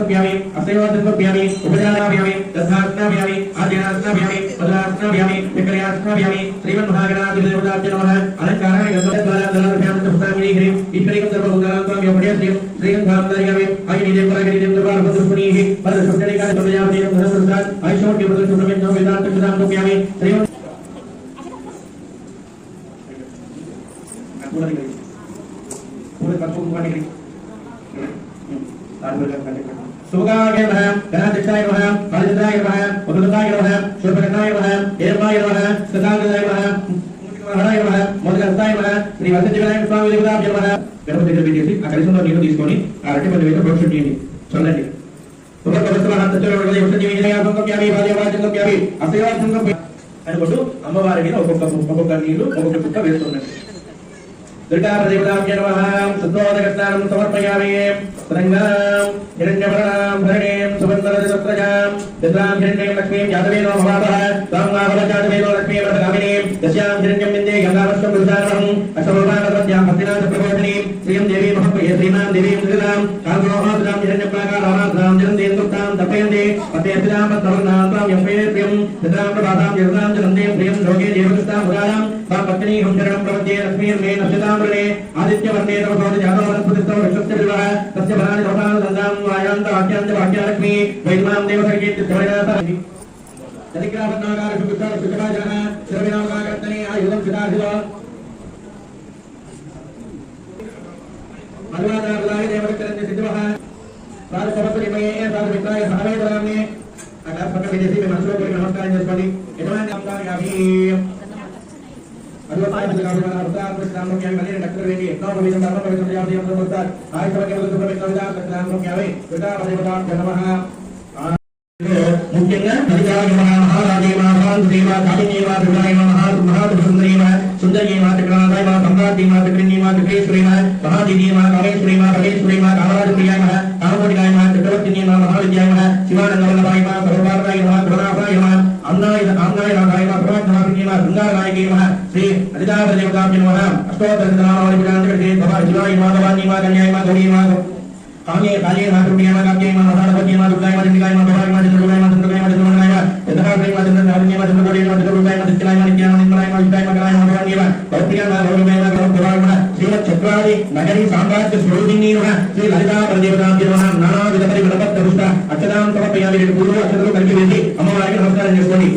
व्यामी असेवादन व्यामी उपजाना व्यामी दधास्ना व्यामी आद्यास्ना व्यामी पदास्ना व्यामी विक्रियास्ना व्यामी श्रीमन महागणाधिपति देवताभ्यो नमः अलंकाराय गंधद्वारा दलाभ्यां तपसामिनी ह्रीं ईश्वरीं सर्वभूतानां त्वां व्यापड्य श्रीं श्रीं धामदार्यामि आयि देवरागिरिं देवराभद्रपुनीः परशुद्धनिका प्रजापतिं धनप्रसाद आयुष्मोट्य प्रदर्शनमें वेदांत प्रदां व्यामी श्रीं सुगाय नमः गणाध्यक्षाय नमः बालचंद्राय नमः उदुताय नमः शूर्पकर्णाय नमः हेरमाय नमः सदानंदाय नमः हराय नमः मोदकस्ताय नमः श्री वसंतदेवाय स्वामी देवताभ्यो नमः गणपति దగ్గర చేసి ఆ కలిసంలో నీరు తీసుకొని ఆ అరటి పది వేల ప్రోక్షణ చేయండి చల్లండి అనుకుంటూ అమ్మవారి మీద ఒక్కొక్క నీళ్లు ఒక్కొక్క చుక్క వేస్తుండండి दुर्गा देवताभ्यो नमः शुद्धोदकस्नानं समर्पयामि त्र्यंबकं हिरण्यवर्णां धरणीं सुवर्णरजतस्रजां चन्द्रां हिरण्यं लक्ष्मीं जातवेनो भवावः तां जातवेनो लक्ष्मीं वरदामिनीं यस्यां हिरण्यं विन्दे गङ्गावर्षं पुरुषार्हम् अष्टमोपानपद्यां भक्तिनाथ प्रबोधिनीं श्रियं देवीं महत्वये श्रीमां देवीं दुर्गां कालग्रोहाद्रां हिरण्यप्राकाराराध्रां जलन्देन्दुक्तां तपयन्ते पतेस्थितां पद्मवर्णां तां यस्मै प्रियं चन्द्रां प्रभातां जलतां जलन्दें प्रियं लोके देवकृष्टां मुरारां तां पत्नी हम शरणं प्रपद्ये लक्ष्मीर्मे नक्षतां आदित्यवर्णे तमसोद जातो वनस्पतिस्थो वृक्षस्य विवाह तस्य फलानि दोषान् दन्दां वायान्त वाक्यान्त वाक्यालक्ष्मी वैद्मां देवसर्गीत्यवैनाथ जलिग्रावन्नागारषु पुष्पाशुचकाजनः श्रविनामकाकर्तने आयुधं सितार्थितो मधुवादावदाय देवकरन्ति सिद्धवः प्रातःसमस्तनिमये साधुमित्राय सहवेदनाम्ने अकास्पक विदेशी में मनसोपरि नमस्कारं చేసుకోండి ఎటువంటి అంగాయాభి अद्वैताय भगवान अवतार कृष्ण नाम क्या मने डॉक्टर वेदी नौ विधम धर्म पवित्र जाति हम समस्त आय सब के बल सुप्रमित विदा कृष्ण नाम क्या वे विदा देवता नमः मुख्यंగా हरिदाय नमः महाराजे महान देवा कालिनी मा दुर्गाय नमः महासुंदरी मा सुंदरी मा त्रिगुणाय मा सम्राटी मा त्रिकरणी मा त्रिकेश्वरी मा महादेवी मा कामेश्वरी मा भगेश्वरी मा कामराज प्रियाय मा कामकोटिकाय मा चक्रवर्तिनी मा महाविद्याय मा शिवानंद वल्लभाय मा सर्वभारताय मा गुरुनाथाय मा आमनाय राधाय मा प्रभातनाभिनी मा गंगानायकी मा श्री हरिदाय देवताभ्यो नमः अष्टोत्तर नामावली विराजते भवा शिवाय मा भवानी मा कन्याय मा गौरी मा कामे काले मा दुर्गे मा काके मा महाभवती मा दुर्गाय मा चंडिकाय मा भवाय मा चंद्रगाय मा चंद्रगाय मा चंद्रगाय मा यथार्थे मा चंद्रधारिणी मा चंद्रगौरी मा चंद्रगाय मा नित्याय मा नित्याय मा नित्याय मा विदाय मा गणाय मा भवानी मा गौप्रिया मा गौरवाय मा गौरवाय मा श्रीमत् चक्रादि नगरी साम्राज्य स्वरूपिणी नमः श्री ललिता देवताभ्यो नमः नाना विध परिगणपत पुष्प अक्षदां समर्पयामि पूर्व अक्षतలు కలిపి వేసి అమ్మవారికి నమస్కారం చేసుకోండి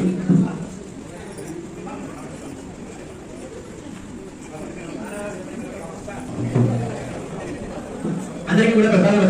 అందరికీ కూడా ప్రసాదం